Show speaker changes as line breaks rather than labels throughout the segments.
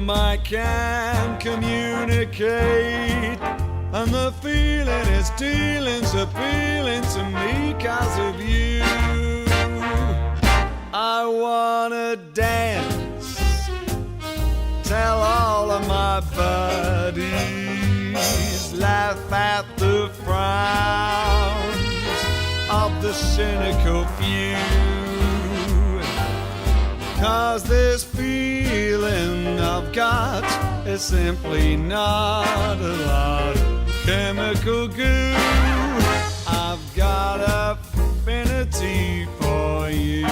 whom I can communicate. And the feeling is dealing's appealing to me 'cause of you. I wanna dance, tell all of my buddies, laugh at the frowns of the cynical few. 'Cause this feeling I've got is simply not a lot of chemical goo. I've got affinity for you.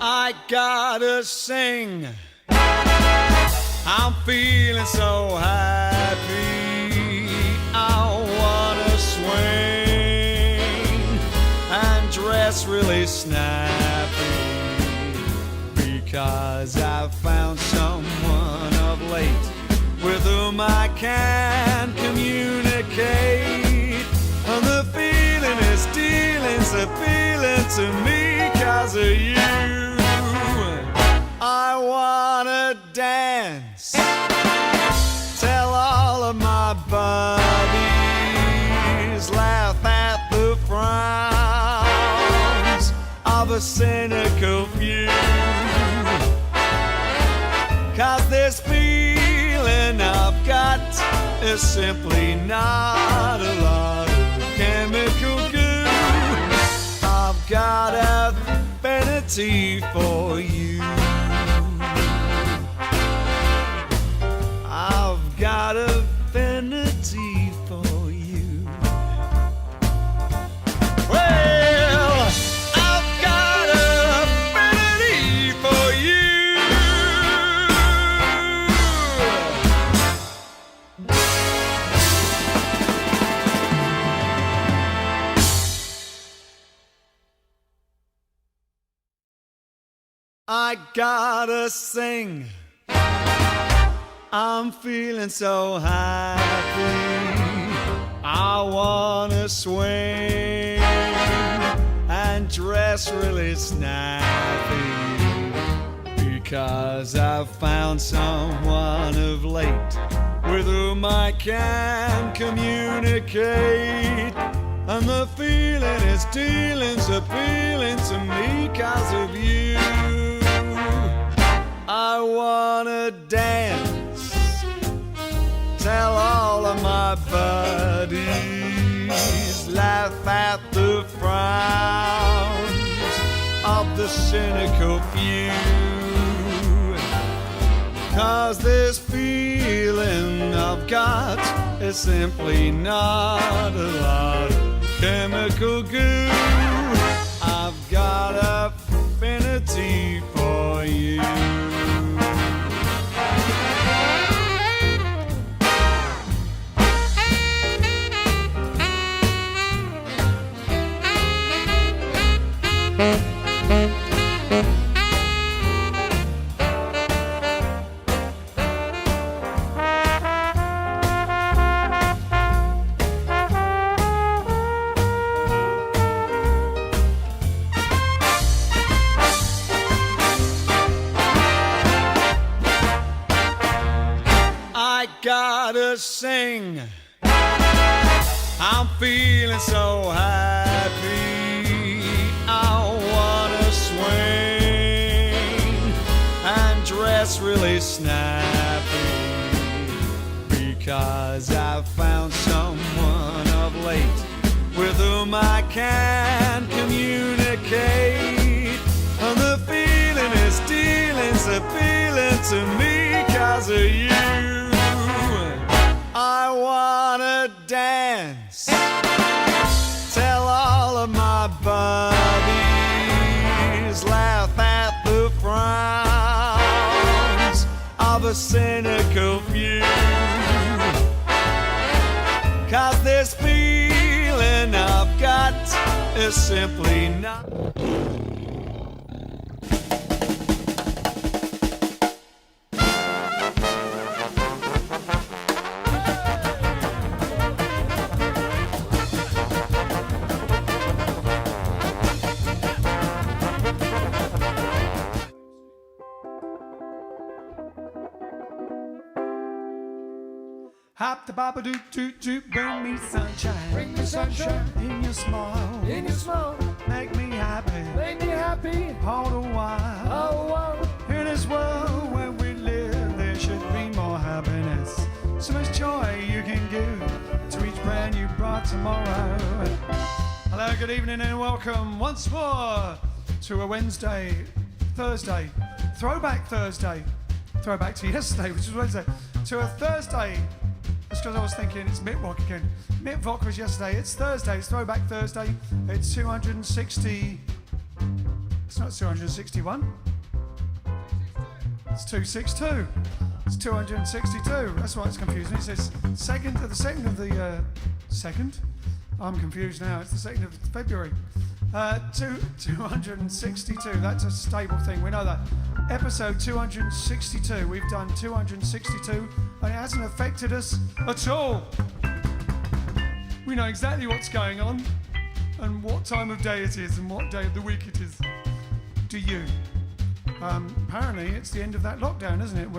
I gotta sing, I'm feeling so happy. I wanna swing and dress really snappy, because I've found someone of late with whom I can communicate. And the feeling is dealing's appealing to me 'cause of you. I wanna dance, tell all of my buddies, laugh at the frowns of a cynical few. 'Cause this feeling I've got is simply not a lot of chemical goo. I've got affinity for you. I've got affinity for you. Well, I've got affinity for you. I gotta sing, I'm feeling so happy. I wanna swing and dress really snappy, because I've found someone of late with whom I can communicate. And the feeling is dealing's appealing to me 'cause of you. I wanna dance, tell all of my buddies, laugh at the frowns of the cynical few. 'Cause this feeling I've got is simply not a lot of chemical goo. I've got affinity for you. I gotta sing, I'm feeling so happy. I wanna swing and dress really snappy, because I've found someone of late with whom I can communicate. And the feeling is dealing's appealing to me 'cause of you. I wanna dance, tell all of my buddies, laugh at the frowns a cynical view. 'Cause this feeling I've got is simply not. Hop the baba doo doo doo, bring me sunshine.
Bring me sunshine
In your smile,
in your smile.
make me happy.
Make me happy.
All the while,
Oh, wow.
in this world where we live, there should be more happiness. So much joy you can give to each brand you brought tomorrow. Hello, good evening, and welcome once more to a Thursday, Throwback Thursday. Throwback to yesterday, which was Wednesday. To a Thursday. That's because I was thinking it's Mitvok again. Mitvok was yesterday. It's Thursday. It's Throwback Thursday. It's 260. It's not 261. It's 262. It's 262. That's why it's confusing. It says second. I'm confused now. It's the 2nd of February. 262. That's a stable thing. We know that. Episode 262. We've done 262, and it hasn't affected us at all. We know exactly what's going on, and what time of day it is, and what day of the week it is. Do you? Apparently, it's the end of that lockdown, isn't it?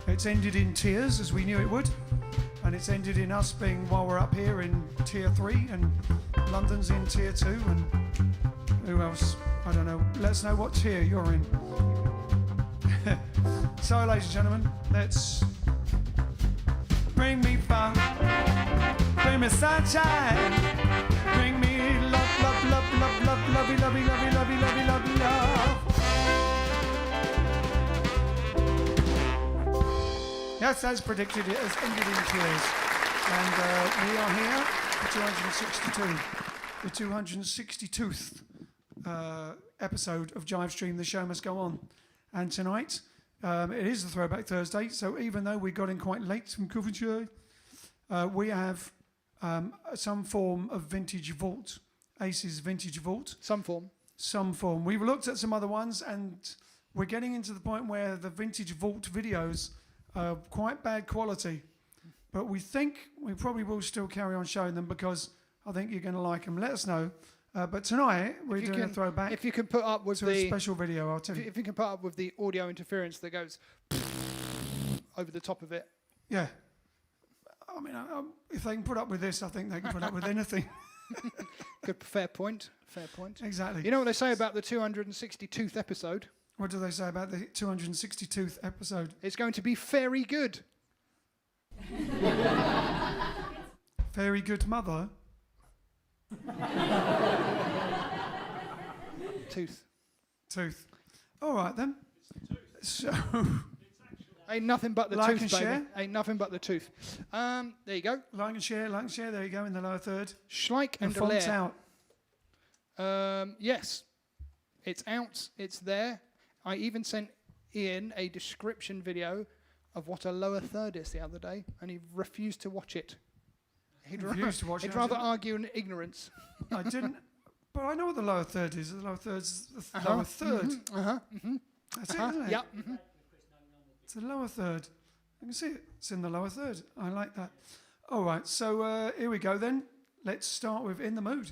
It's ended in tears, as we knew it would, and it's ended in us being, while we're up here, in tier 3, and London's in tier 2, and who else? I don't know. Let us know what tier you're in. So, ladies and gentlemen, let's bring me fun, bring me sunshine, bring me love, love, love, love, love, lovey, lovey, lovey, lovey, lovey, lovey, love. Yes, as predicted, it has ended in tears, and we are here for 262, the 262th episode of JiveStream. The show must go on, and tonight. It is the Throwback Thursday, so even though we got in quite late from Coventry, we have some form of vintage vault, Aces vintage vault.
Some form.
We've looked at some other ones, and we're getting into the point where the vintage vault videos are quite bad quality, but we think we probably will still carry on showing them because I think you're going to like them. Let us know. But tonight we're doing a throwback.
If you can put up with
a special video, I'll tell you.
If you can put up with the audio interference that goes over the top of it.
Yeah. I mean, if they can put up with this, I think they can put up with anything.
Good, fair point.
Exactly.
You know what they say about the 262th episode?
What do they say about the 262th episode?
It's going to be very good.
Very good mother. Tooth. All right then. So
ain't nothing but the
like
tooth,
and
baby.
share.
Ain't nothing but the tooth. There you go.
Like and share. There you go in the lower third.
Schleich and
the font's
Dallaire.
out.
Yes, it's out. It's there. I even sent Ian a description video of what a lower third is the other day, and he refused to watch it. He'd rather argue in ignorance.
I didn't, but I know what the lower third is. The lower third's the lower third. That's it, isn't it?
Yeah.
It's the lower third. I can see it. It's in the lower third. I like that. All right, so here we go then. Let's start with In the Mood.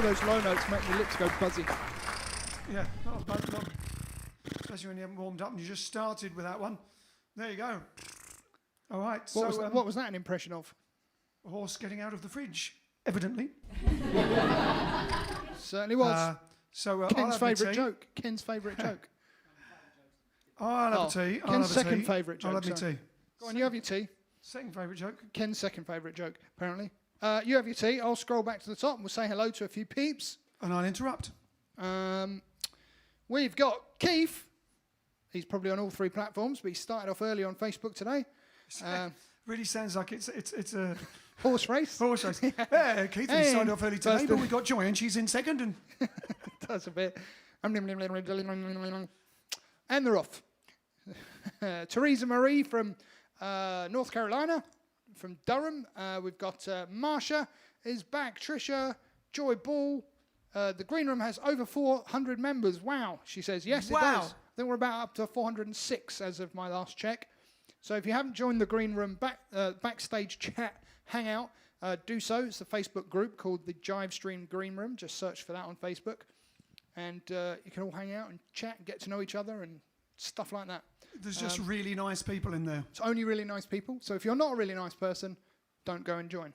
All those low notes make your lips go buzzy.
Yeah, not, especially when you haven't warmed up and you just started with that one. There you go. All right.
What was that an impression of?
A horse getting out of the fridge, evidently.
Certainly was. Ken's favourite joke. Ken's favourite joke.
I'll have a tea.
Ken's second favourite joke.
I'll have my tea.
Go on, you have your tea.
Second favourite joke.
Ken's second favourite joke, apparently. You have your tea. I'll scroll back to the top and we'll say hello to a few peeps.
And I'll interrupt.
We've got Keith. He's probably on all 3 platforms, but he started off early on Facebook today.
Really sounds like it's a
horse race.
Horse race. Yeah, Keith started off early today, but we got Joy and she's in second. And
does a bit. And they're off. Teresa Marie from North Carolina, from Durham. We've got Marsha is back. Trisha, Joy Ball. The Green Room has over 400 members. Wow, she says. Yes, it does. I think we're about up to 406 as of my last check. So if you haven't joined the Green Room backstage chat hangout, do so. It's a Facebook group called the JiveStream Green Room. Just search for that on Facebook. And you can all hang out and chat and get to know each other and stuff like that.
There's just really nice people in there.
It's only really nice people. So if you're not a really nice person, don't go and join.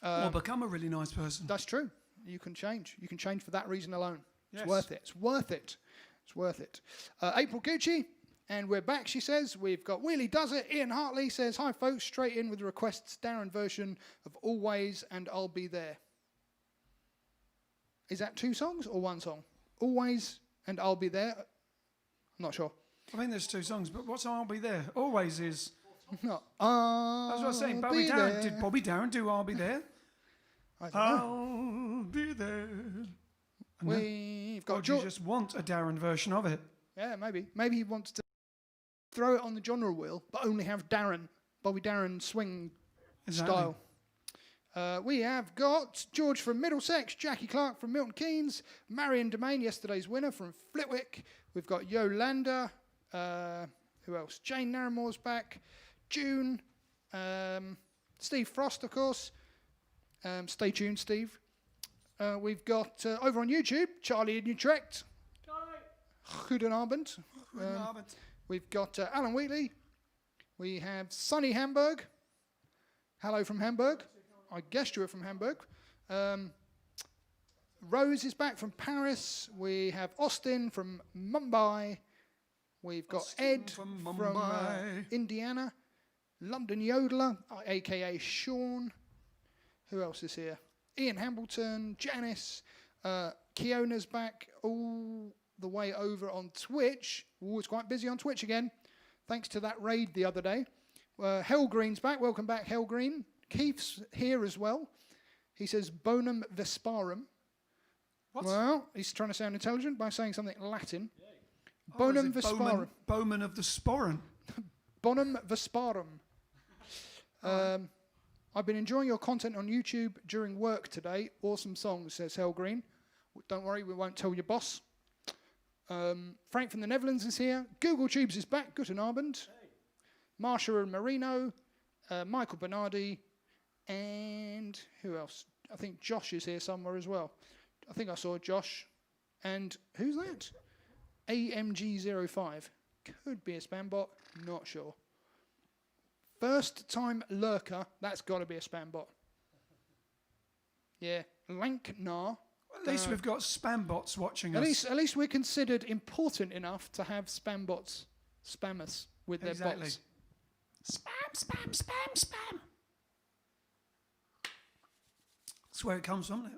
Or become a really nice person.
That's true. You can change. You can change for that reason alone.
Yes.
It's worth it. It's worth it. It's worth it. April Gucci, and we're back, she says. We've got Wheelie Does It. Ian Hartley says, hi, folks. Straight in with the requests. Darren version of Always and I'll Be There. Is that 2 songs or 1 song? Always and I'll Be There. I'm not sure.
I mean, there's 2 songs, but what's I'll Be There? Always is.
No.
That's what I was saying. Bobby Darren. Did Bobby Darren do I'll Be There?
I don't know.
I'll be there.
We've got
do you just want a Darren version of it?
Yeah, maybe. Maybe he wants to throw it on the genre wheel, but only have Bobby Darren swing style. We have got George from Middlesex, Jackie Clark from Milton Keynes, Marion Domain, yesterday's winner from Flitwick. We've got Yolanda. Who else? Jane Narramore's back. June. Steve Frost, of course. Stay tuned, Steve. We've got, over on YouTube, Charlie in Utrecht. Goedenavond. We've got Alan Wheatley. We have Sunny Hamburg. Hello from Hamburg. I guessed you were from Hamburg. Rose is back from Paris. We have Austin from Mumbai. We've got Austin Ed from Indiana. London Yodeler, a.k.a. Sean. Who else is here? Ian Hambleton, Janice, Kiona's back all the way over on Twitch. Oh, it's quite busy on Twitch again, thanks to that raid the other day. Hellgreen's back. Welcome back, Hellgreen. Keith's here as well. He says bonum vesparum.
What?
Well, he's trying to sound intelligent by saying something Latin. Bonum vesparum.
Bowman of the Sporran.
Bonum vesparum. I've been enjoying your content on YouTube during work today. Awesome songs, says Hellgreen. Don't worry, we won't tell your boss. Frank from the Netherlands is here. Google Tubes is back. Goedenavond. Marsha and Marino. Michael Bernardi. And who else? I think Josh is here somewhere as well. I think I saw Josh. And who's that? AMG05. Could be a spam bot. Not sure. First time lurker, that's got to be a spam bot. Yeah, Lanknar.
Well, at least we've got spam bots watching us.
At least we're considered important enough to have spam bots spam us with their bots.
Spam, spam, spam, spam. That's where it comes from.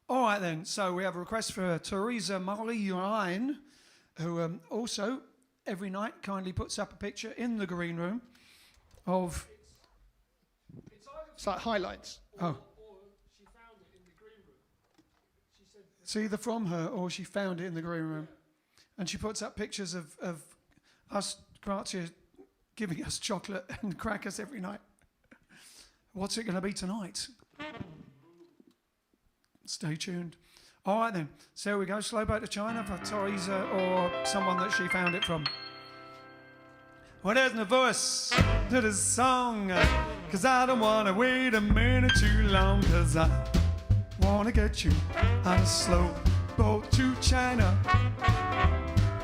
All right then, so we have a request for Teresa Marie-Ryan, who also every night kindly puts up a picture in the green room of...
It's like highlights.
Or she found it in the green room. She said it's either from her or she found it in the green room. And she puts up pictures of us, Grazia, giving us chocolate and crackers every night. What's it going to be tonight? Stay tuned. All right then, so here we go. Slow Boat to China for Teresa or someone that she found it from. Well, there's no voice to this song, 'cause I don't want to wait a minute too long, 'cause I wanna get you on a slow boat to China,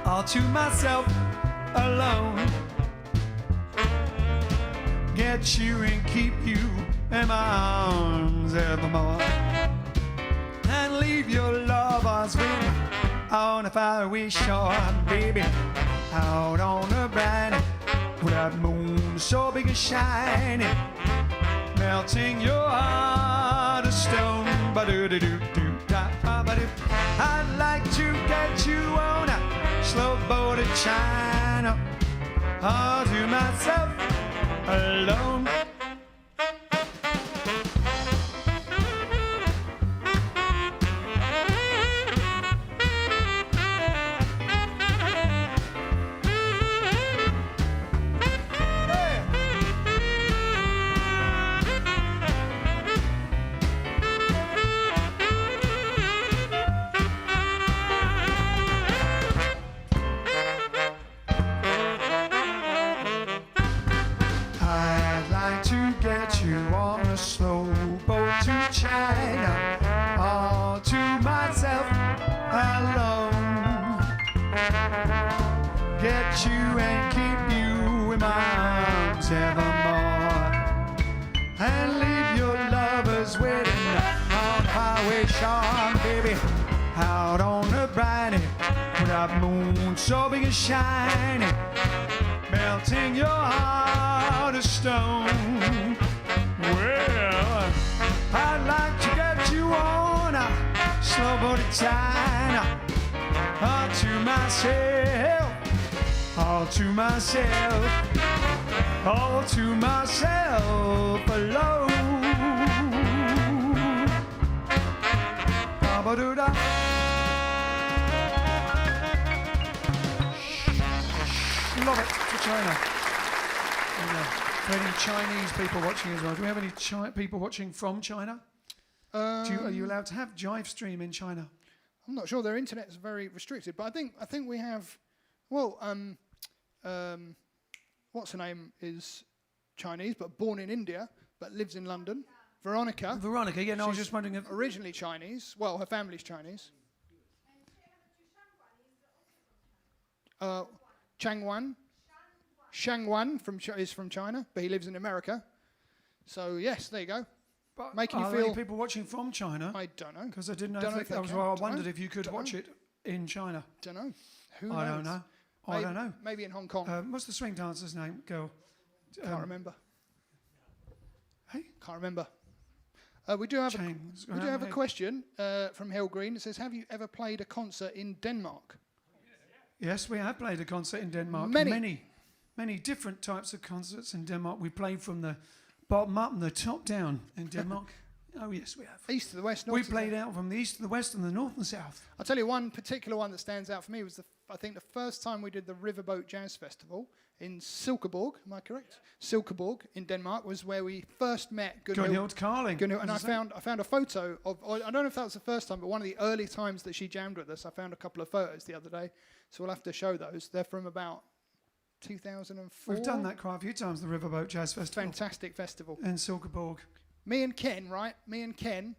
all to myself alone. Get you and keep you in my arms evermore, and leave your lovers waiting on a faraway shore, baby, out on the briny, with that moon so big and shiny, melting your heart of stone. I'd like to get you on a slow boat to China, all to myself alone. I'd like to get you on a slow boat to China, all to myself alone. Get you and keep you in my arms evermore, and leave your lovers waiting on highway shore, baby, out on the briny, with that moon so big and shiny, melting your heart of stone. Well, I'd like to get you on a slow boat to China, all to myself, all to myself, all to myself alone. Ba-ba-doo-da. Love it for China. Any Chinese people watching as well? Do we have any people watching from China? Are you allowed to have JiveStream in China?
I'm not sure. Their internet's very restricted, but I think we have. Well, what's her name is Chinese, but born in India, but lives in London. Veronica.
Veronica, yeah. No, I was just wondering if
Originally Chinese. Well, her family's Chinese. Changwan. Shangwan is from China, but he lives in America. So yes, there you go.
But
Making you
are there
feel.
any people watching from China?
I don't know.
Because I didn't know.
Don't know
If
if
that
they
was
can.
why I
Don't
wondered
know.
if you could
Don't
watch
know.
it in China.
Don't know. Who
I
knows?
don't know. I
Maybe,
don't know.
Maybe in Hong Kong.
What's the swing dancer's name, girl?
Can't remember.
Hey,
Can't remember. We do have
Chang's
we do have a question from Hill Green. It says, "Have you ever played a concert in Denmark?"
Yes, we have played a concert in Denmark. Many different types of concerts in Denmark. We played from the bottom up and the top down in Denmark. Oh yes, we have.
East to the west, north
We
to the
played out from the east to the west and the north and south.
I'll tell you one particular one that stands out for me was I think the first time we did the Riverboat Jazz Festival in Silkeborg. Am I correct? Silkeborg in Denmark was where we first met
Gunhild Carling.
And I found a photo of. I don't know if that was the first time, but one of the early times that she jammed with us. I found a couple of photos the other day, so we'll have to show those. They're from about 2004.
We've done that quite a few times. The Riverboat Jazz Festival.
Fantastic festival.
In Silkeborg.
Me and Ken.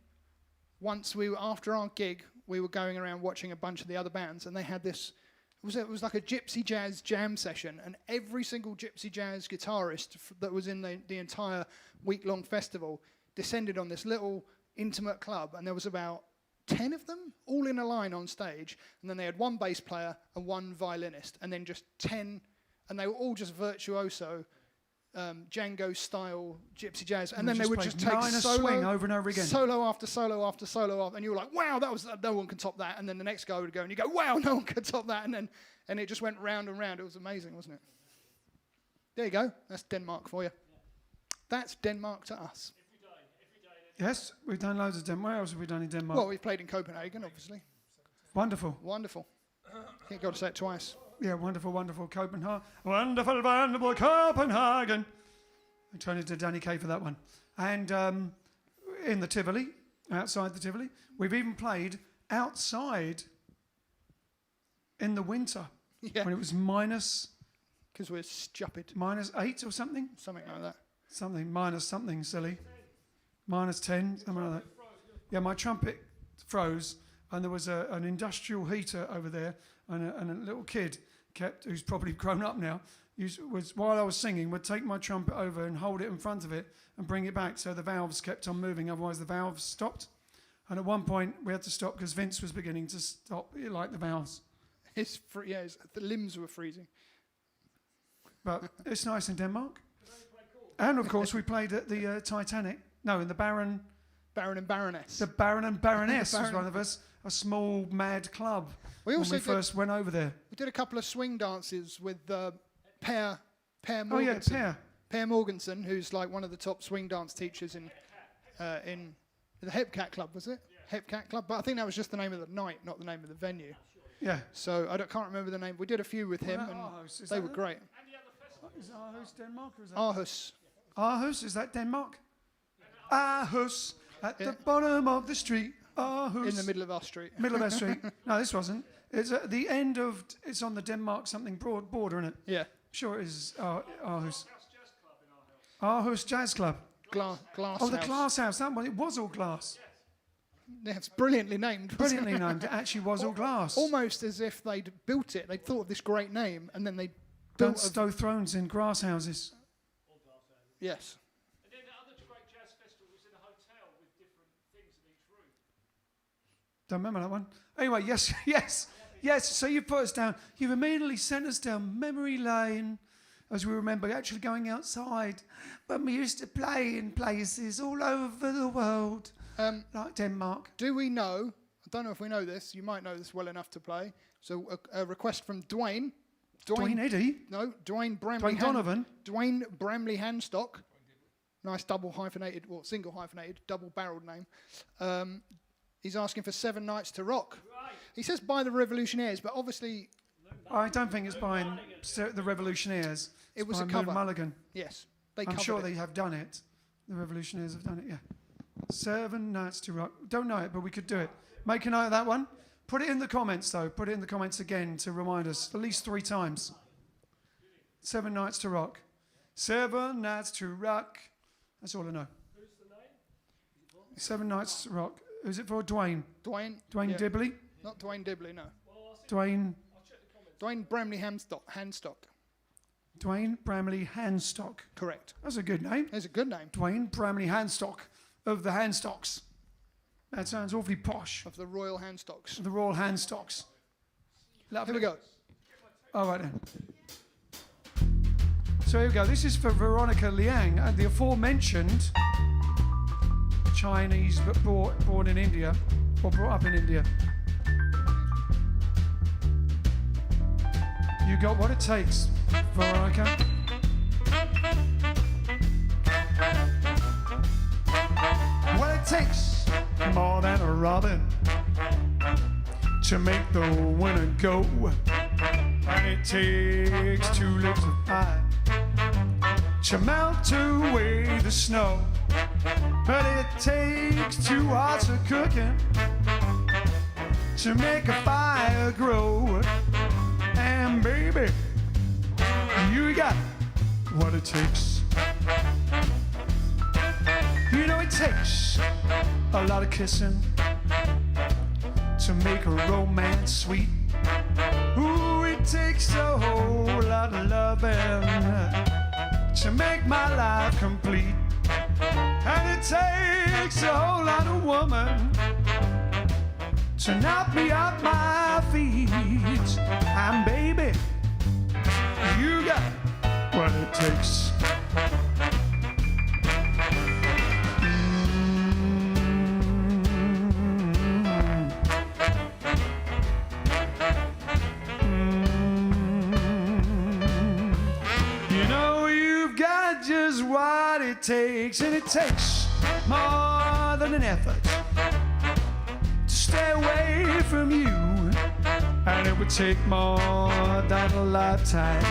Once after our gig, we were going around watching a bunch of the other bands, and they had this. It was like a gypsy jazz jam session, and every single gypsy jazz guitarist that was in the entire week-long festival descended on this little intimate club, and there was about 10 of them, all in a line on stage, and then they had one bass player and one violinist, and then just 10, and they were all just virtuoso, Django-style gypsy jazz, and then they would just take
swing over and over again.
Solo after solo after solo, and you were like, wow, no one can top that, and then the next guy would go, and you go, wow, no one can top that, and it just went round and round. It was amazing, wasn't it? There you go. That's Denmark for you. That's Denmark to us.
Yes, we've done loads of Denmark. Where else have we done in Denmark?
Well, we've played in Copenhagen, obviously.
Wonderful.
Wonderful. I think I've got to say it twice.
Yeah, wonderful, wonderful Copenhagen. Wonderful, wonderful Copenhagen. I'm turning to Danny Kaye for that one. And in the Tivoli, outside the Tivoli, we've even played outside in the winter.
Yeah.
When it was minus...
Because we're stupid.
-8 or something?
Something like that.
Something, minus something silly. -10, something like that. Yeah, my trumpet froze, and there was an industrial heater over there, and a little kid who's probably grown up now, while I was singing, would take my trumpet over and hold it in front of it and bring it back, so the valves kept on moving. Otherwise, the valves stopped. And at one point, we had to stop because Vince was beginning to stop, like the valves.
The limbs were freezing.
But it's nice in Denmark. And of course, we played at the Titanic. No, in the Baron
and Baroness.
The Baron and Baroness was one of us. A small, mad club.
We also
first went over there.
We did a couple of swing dances with Per Morgensen.
Oh yeah, Per.
Per Morgensen, who's like one of the top swing dance teachers in the Hepcat Club, was it? Yeah. Hepcat Club, but I think that was just the name of the night, not the name of the venue.
Yeah.
So can't remember the name. We did a few with him, and they were great.
Is Aarhus Denmark or is that?
Aarhus.
Aarhus, is that Denmark? Aarhus, at the bottom of the street. Aarhus.
In the middle of our street.
Middle of our street. No, this wasn't. It's at the end of. It's on the Denmark something border, isn't it?
Yeah.
Sure, it is Aarhus. Aarhus Jazz Club.
Glass
Oh, the
House.
Glass House. That one. It was all glass.
Yeah, it's brilliantly named.
Brilliantly named. It actually was all glass.
Almost as if they'd built it. They'd thought of this great name, and then they
Don't
built.
stow thrones in grass houses.
Yes.
And then the other great jazz festival was in a hotel with different things in each room.
Don't remember that one. Anyway, yes. So you put us down. You've immediately sent us down memory lane, as we remember actually going outside when we used to play in places all over the world, like Denmark.
Do we know? I don't know if we know this. You might know this well enough to play. So a request from Dwayne.
Dwayne Eddy.
No, Dwayne Bramley.
Dwayne Donovan.
Dwayne Bramley Handstock. Nice double hyphenated, or single hyphenated, double-barreled name. He's asking for 7 Nights to Rock.
Right.
He says by the Revolutionaires, but obviously...
I don't think it's by the Revolutionaires.
It was
by
a cover.
Moon Mulligan.
Yes.
I'm sure they have done it. The Revolutionaires have done it, yeah. 7 Nights to Rock. Don't know it, but we could do it. Make a note of that one. Put it in the comments, though. Put it in the comments again to remind us at least 3 times. 7 Nights to Rock. 7 Nights to Rock. That's all I know.
Who's the name?
7 Nights to Rock. Who's it for? Dwayne.
Dwayne
Dwayne Dibley?
Not Dwayne Dibley, no.
Dwayne.
I'll check the comments.
Dwayne Bramley Handstock.
Dwayne Bramley Handstock.
Correct.
That's a good name.
That's a good name.
Dwayne Bramley Handstock of the Handstocks. That sounds awfully posh.
Of the Royal Handstocks.
The Royal Handstocks. Lovely.
Here we go.
All right then. So here we go. This is for Veronica Liang, and the aforementioned Chinese but born in India, or brought up in India. You got what it takes, Veronica. What it takes, more than a robin, to make the winter go. And it takes 2 lips of pie to melt away the snow. But it takes 2 hearts of cooking to make a fire grow. And baby, you got what it takes. You know it takes a lot of kissing to make a romance sweet. Ooh, it takes a whole lot of loving to make my life complete. And it takes a whole lot of woman to knock me off my feet. And baby, you got what it takes. You know you've got just what it takes, and it takes more than an effort to stay away from you. And it would take more than a lifetime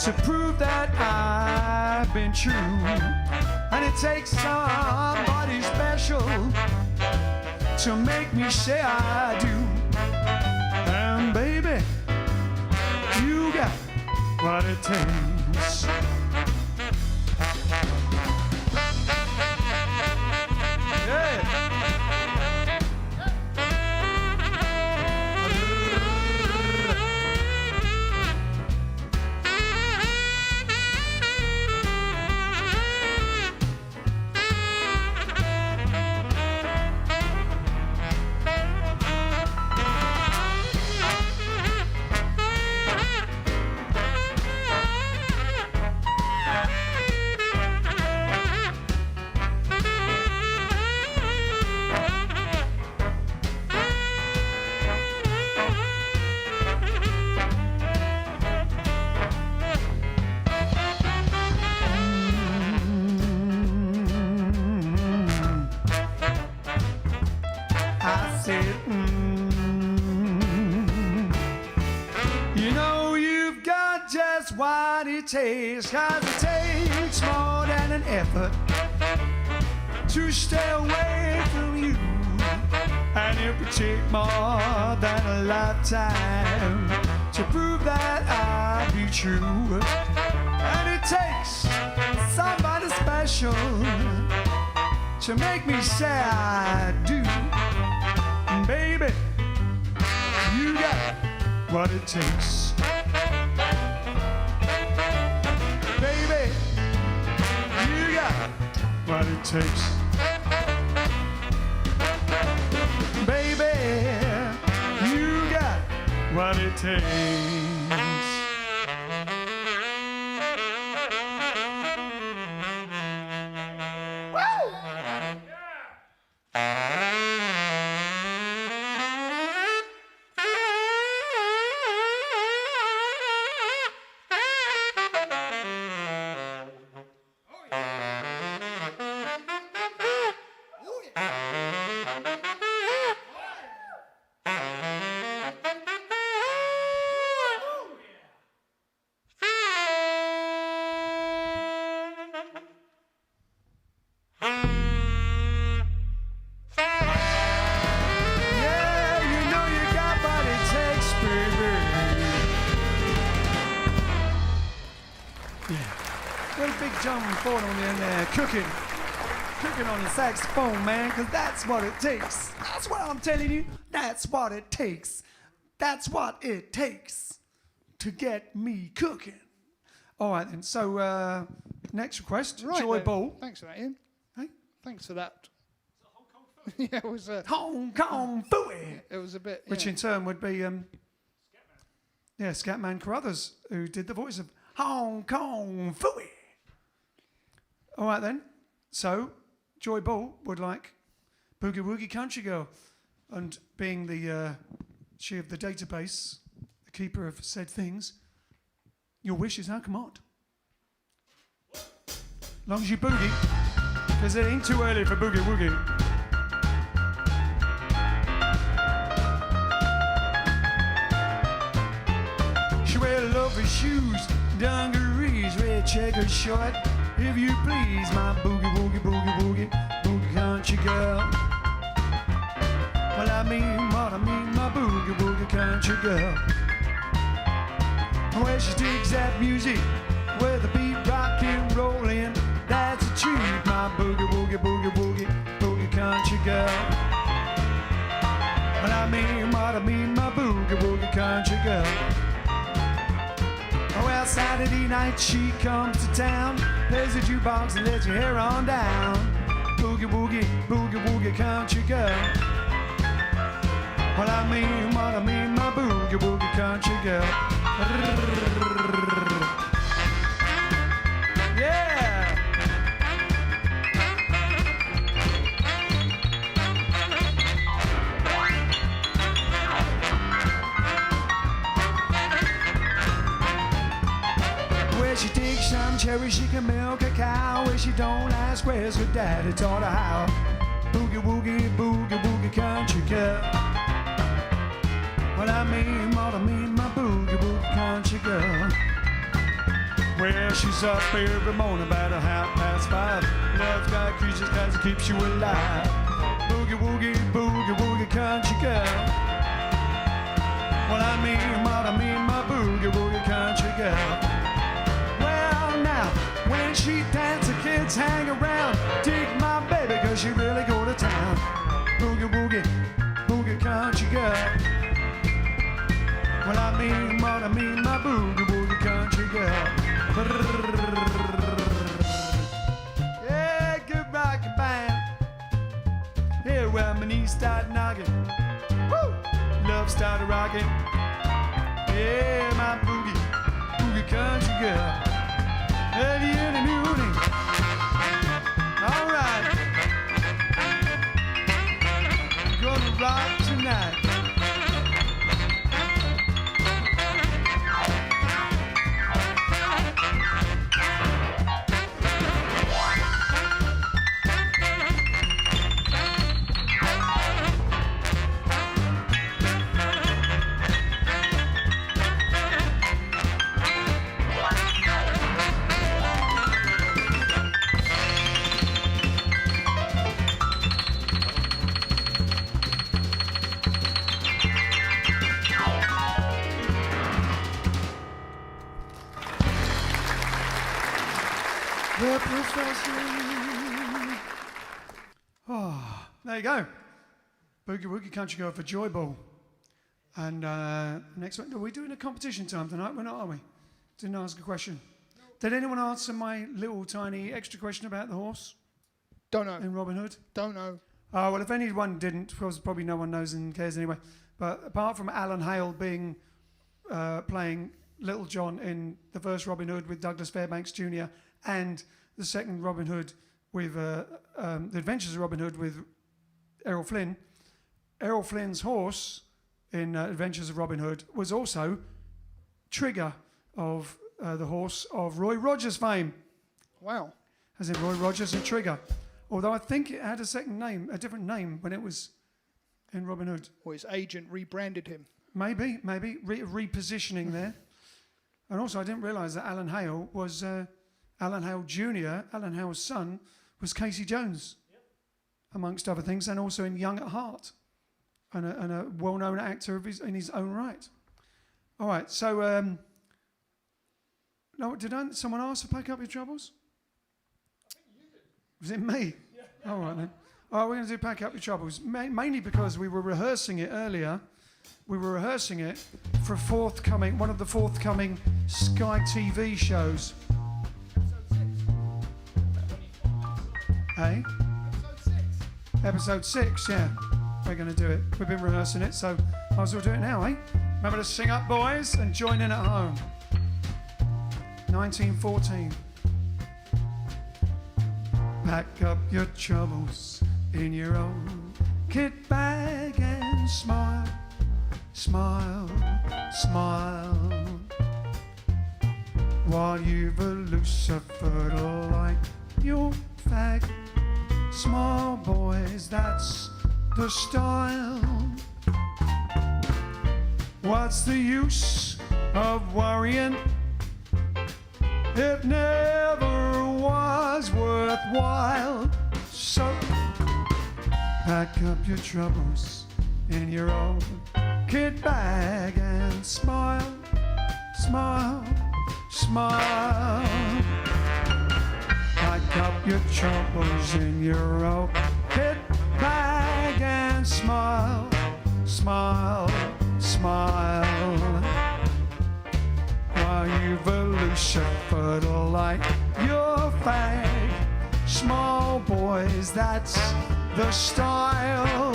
to prove that I've been true. And it takes somebody special to make me say I do. And baby, you got what it takes. Yeah. takes, 'cause it takes more than an effort to stay away from you. And it would take more than a lifetime to prove that I'd be true. And it takes somebody special to make me say I do. And baby, you got what it takes. Baby, you got what it takes. Baby, you got what it takes. Cooking on the saxophone, man, because that's what it takes. That's what I'm telling you. That's what it takes. That's what it takes to get me cooking. All right, then. So, next request,
Right,
Joy
then.
Ball.
Thanks for that, Ian.
Hey?
Thanks for that. Yeah, it was.
Hong Kong Fooey.
It was a bit.
Which
yeah.
in turn would be, Scatman Carruthers, who did the voice of Hong Kong Fooey. All right, then. So, Joy Ball would like Boogie Woogie Country Girl. And being the she of the database, the keeper of said things, your wish is our command. Long as you boogie, because it ain't too early for Boogie Woogie. She wear lovely shoes, dungarees, red checkered short. If you please, my boogie woogie boogie woogie boogie country girl. Well, I mean what I mean, my boogie woogie country girl. Well, she digs that music with the beat rockin' rollin'. That's a treat, my boogie woogie boogie woogie boogie country girl. Well, I mean what I mean, my boogie woogie country girl. Well, Saturday night she comes to town, plays the jukebox and lets your hair on down. Boogie woogie, boogie woogie country girl. Well, I mean what I mean, my boogie woogie country girl. Yeah! Where she takes some cherry, she can milk a cow. Where she don't ask where's her daddy taught her how. Boogie woogie, boogie woogie country girl. Well, I mean what I mean, my boogie woogie country girl. Well, she's up every morning about 5:30. Loves got creatures 'cause it keeps you alive. Boogie woogie, boogie woogie country girl. Well, I mean what I mean, my boogie woogie country girl. When she dance, the kids hang around. Dig my baby, 'cause she really go to town. Boogie woogie, boogie country girl. Well, I mean what I mean, my boogie woogie country girl. Yeah, good rockin' band. Here where my knees start knocking. Woo! Love started rocking. Yeah, my boogie, boogie country girl. Early in the morning. All right. Gonna rock tonight. The professor. Oh, there you go. Boogie Woogie Country Girl for Joy Ball. And next one, are we doing a competition time tonight? We're not, are we? Didn't ask a question. Did anyone answer my little tiny extra question about the horse
Don't know.
in Robin Hood?
Don't know.
Oh, well, if anyone didn't, probably no one knows and cares anyway. But apart from Alan Hale being playing Little John in the first Robin Hood with Douglas Fairbanks Jr. and the second Robin Hood with The Adventures of Robin Hood with Errol Flynn, Errol Flynn's horse in Adventures of Robin Hood was also Trigger of the horse of Roy Rogers fame.
Wow.
As in Roy Rogers and Trigger. Although I think it had a second name, a different name when it was in Robin Hood.
Or his agent rebranded him.
Maybe, repositioning there. And also I didn't realise that Alan Hale was, Alan Hale Jr., Alan Hale's son, was Casey Jones, amongst other things, and also in Young at Heart, and a well-known actor in his own right. All right, so, no, someone ask to pack up your troubles?
I think you did.
Was it me? Yeah. All right then. All right, we're going to do Pack Up Your Troubles, mainly because we were rehearsing it earlier. We were rehearsing it for one of the forthcoming Sky TV shows. Hey? Episode 6, yeah. We're going to do it. We've been rehearsing it, so might as well do it now, eh? Remember to sing up, boys, and join in at home. 1914. Pack up your troubles in your own kit bag and smile, smile, smile. While you've a Lucifer to light your fag. Small boys, that's the style. What's the use of worrying? It never was worthwhile. So pack up your troubles in your old kit bag and smile, smile, smile. Pack up your troubles in your old kit bag and smile, smile, smile. While you've a Lucifer to light your fag. Small boys, that's the style.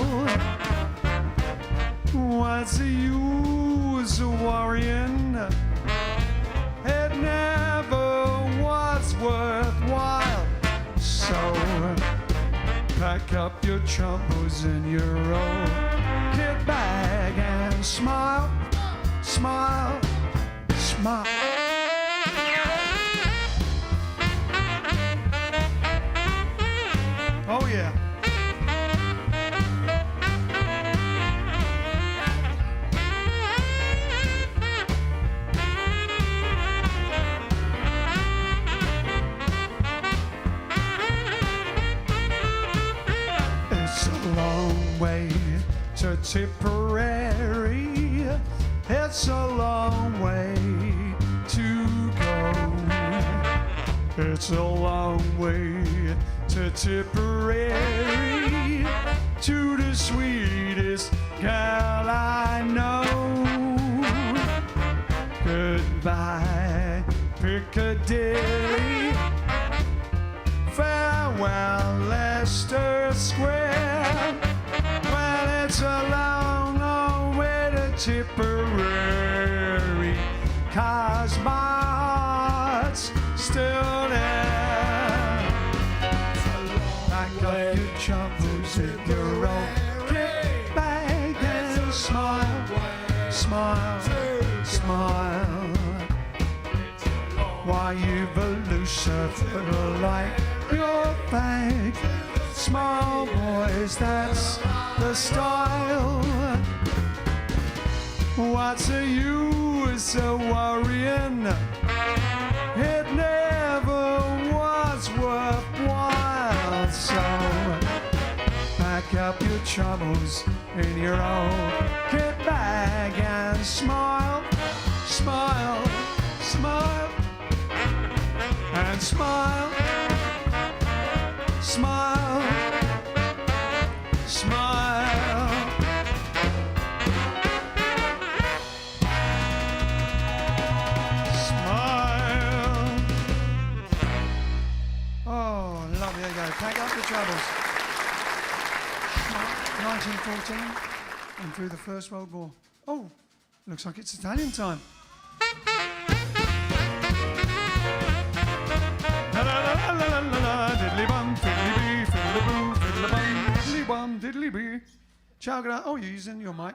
What's the use of worrying? It never was worthwhile. So pack up your troubles in your old kit bag and smile, smile, smile. Oh yeah. It's a long way to Tipperary. It's a long way to go. It's a long way to Tipperary, to the sweetest gal I know. Goodbye, Piccadilly. Farewell, Leicester Square. Well, it's a long, long way to Tipperary, 'cause my heart's still there. Pack up your troubles in your own kit bag and smile, smile, smile. While you've a Lucifer like your bag. Small boys, that's the style. What's the use of worrying? It never was worthwhile. So pack up your troubles in your own kit bag and smile, smile, smile, and Smile, smile, smile. Smile. Oh, lovely. There you go. Pack up your troubles. 1914 and through the First World War. Oh, looks like it's Italian time. La la la la la la la, diddly bum, fiddly bee, fiddly boo, fiddly bum, diddly bum, diddly bee. Ciao, oh, you're using your mic.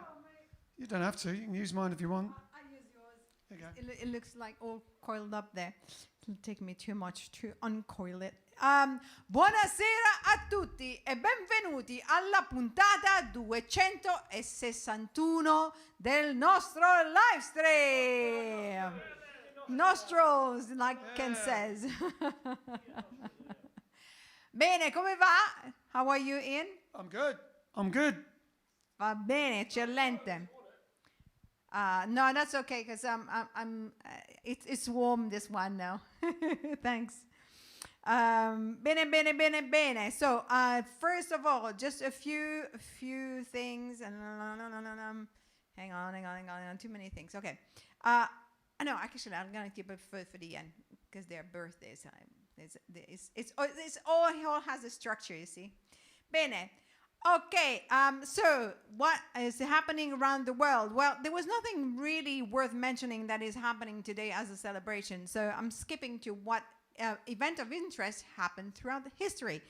You don't have to. You can use mine if you want.
I use yours.
There you go.
It looks like all coiled up there. It'll take me too much to uncoil it. Buonasera a tutti e benvenuti alla puntata 261 del nostro live stream. Nostros, like Ken says. Bene, come va? How are you, Ian?
I'm good. I'm good.
Va bene, eccellente. No, that's okay because it's warm this one now. Thanks. Bene. So first of all, just a few things. Hang on. Too many things. Okay. No, actually, I'm gonna keep it for the end because their birthdays. It all has a structure. You see. Bene. Okay, so what is happening around the world? Well, there was nothing really worth mentioning that is happening today as a celebration, so I'm skipping to what event of interest happened throughout the history.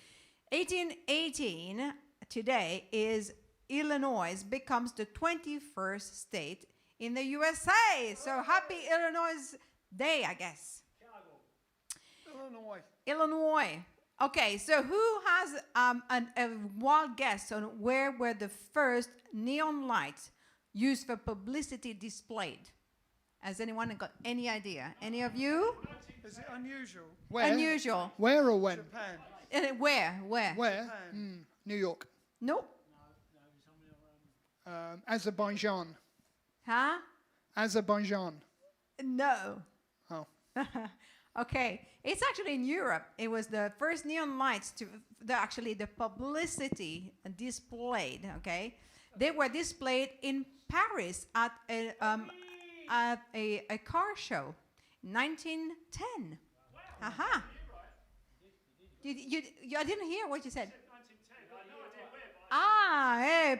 1818, today, is Illinois becomes the 21st state in the USA. So happy Illinois Day, I guess. Illinois. Okay, so who has a wild guess on where were the first neon lights used for publicity displayed? Has anyone got any idea? Any of you?
Is it unusual?
Where?
Unusual.
Where or when?
Japan.
Where?
Where?
Japan.
New York.
No.
Azerbaijan.
Huh?
Azerbaijan.
No.
Oh.
Okay, it's actually in Europe. It was the first neon lights the publicity displayed. Okay, they were displayed in Paris at a car show, 1910. Aha. I didn't hear what you said.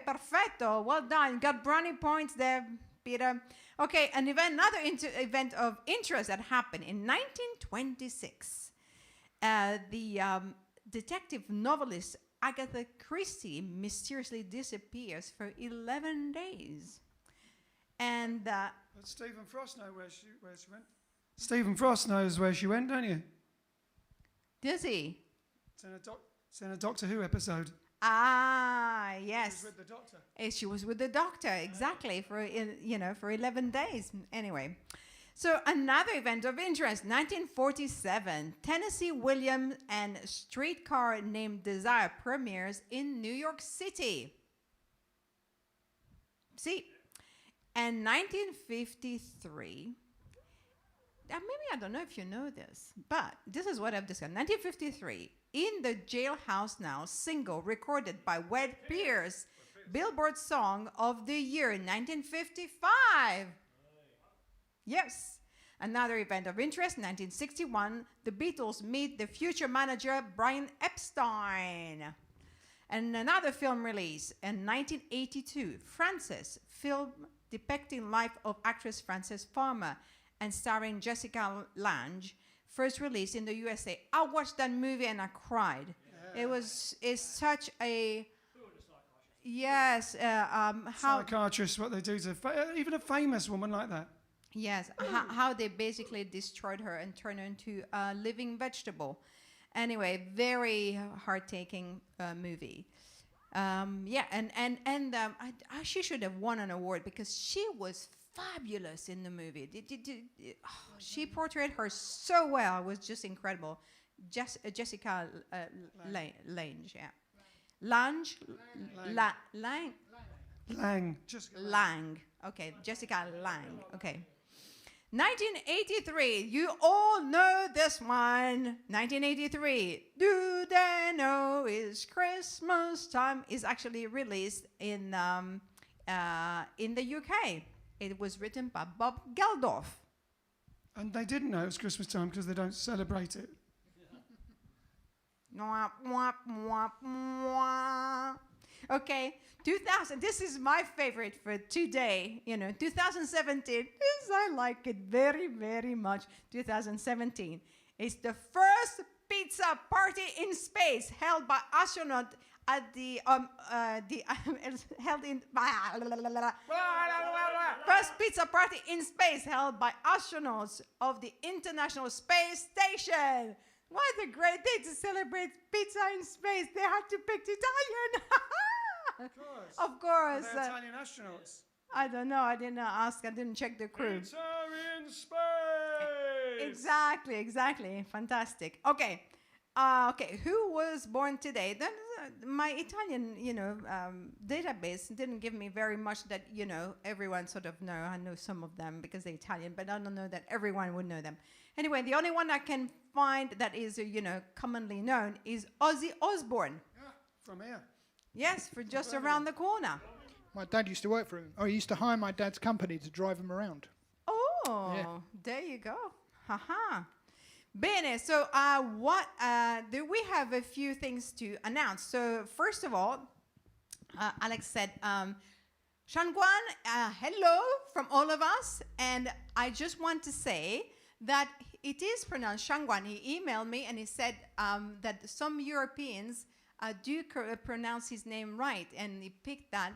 Perfetto. Well done. Got brownie points there, Peter. Okay, another event of interest that happened in 1926. The detective novelist Agatha Christie mysteriously disappears for 11 days. And
But Stephen Frost knows where she went. Stephen Frost knows where she went, don't you?
does he?
It's in a Doctor Who episode.
Ah, yes.
She was with the Doctor.
She was with the doctor, exactly, for 11 days. Anyway, so another event of interest, 1947, Tennessee Williams and Streetcar Named Desire premieres in New York City. See, and 1953, maybe I don't know if you know this, but this is what I've discovered. 1953, In the Jailhouse Now single recorded by Wed Pierce, Billboard Song of the Year in 1955. Yes. Another event of interest, 1961, the Beatles meet the future manager Brian Epstein. And another film release in 1982, Frances, film depicting life of actress Frances Farmer and starring Jessica Lange, first released in the USA. I watched that movie and I cried. Yeah. It's such a... Yes.
Psychiatrists, what they do to even a famous woman like that.
Yes, how they basically destroyed her and turned her into a living vegetable. Anyway, very heart-taking movie. She should have won an award because she was fabulous in the movie. She portrayed her so well. It was just incredible. Jessica Lange, yeah. Lange?
Lang.
Lang. Okay, Jessica Lange. Okay. 1983, you all know this one. 1983, Do They Know It's Christmas Time is actually released in the UK. It was written by Bob Geldof.
And they didn't know it was Christmas time because they don't celebrate it.
Mwah, mwah, mwah, mwah. Okay, 2000. This is my favorite for today. 2017. Yes, I like it very, very much. 2017. It's the first pizza party in space held by astronauts at the held in first pizza party in space held by astronauts of the International Space Station. What a great day to celebrate pizza in space. They had to pick Italian. Of course.
They're Italian astronauts.
I don't know. I didn't ask. I didn't check the crew.
Pizza in space!
Exactly. Fantastic. Okay. Who was born today? Then my Italian, database didn't give me very much that, everyone sort of know. I know some of them because they're Italian, but I don't know that everyone would know them. Anyway, the only one I can find that is, commonly known is Ozzy Osbourne.
Yeah, from here.
Yes, for just around the corner.
My dad used to work for him. Or he used to hire my dad's company to drive him around.
Oh,
Yeah.
There you go. Haha. Bene, so we have a few things to announce. So first of all, Alex said, Shangguan, hello from all of us. And I just want to say that it is pronounced Shangguan. He emailed me and he said that some Europeans do pronounce his name right, and he picked that.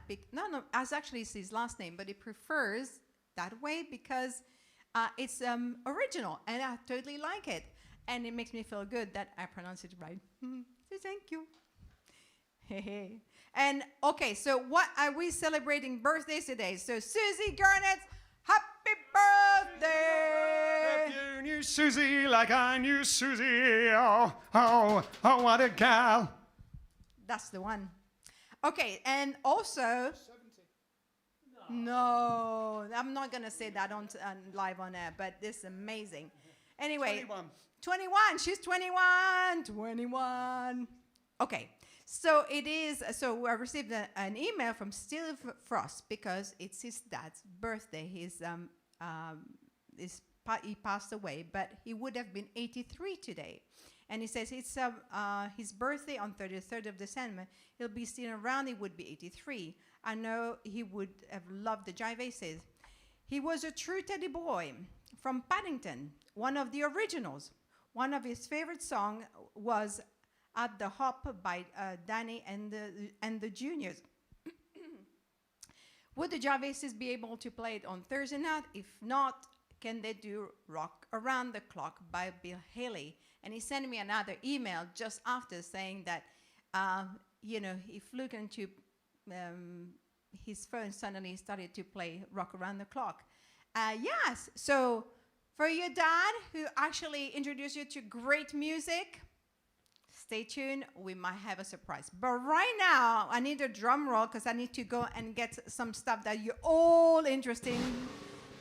As actually it's his last name, but he prefers that way because it's original, and I totally like it, and it makes me feel good that I pronounce it right. So thank you. Hey. And okay, so what are we celebrating birthdays today? So Susie Garnett, happy birthday!
If you knew Susie like I knew Susie, oh, what a gal.
That's the one. Okay, and also... 70. No, I'm not going to say that on live on air, but this is amazing. Anyway, 21. She's 21. 21. Okay, so it is... So I received an email from Steve Frost because it's his dad's birthday. He passed away, but he would have been 83 today. And he says it's his birthday on 33rd of December. He'll be still around. He would be 83. I know he would have loved the Jive Aces. He was a true teddy boy from Paddington, one of the originals. One of his favorite songs was At the Hop by Danny and the Juniors. Would the Jive Aces be able to play it on Thursday night? If not, can they do Rock Around the Clock by Bill Haley? And he sent me another email just after saying that, he flew into his phone, suddenly started to play Rock Around the Clock. Yes, so for your dad, who actually introduced you to great music, stay tuned, we might have a surprise. But right now, I need a drum roll because I need to go and get some stuff that you're all interested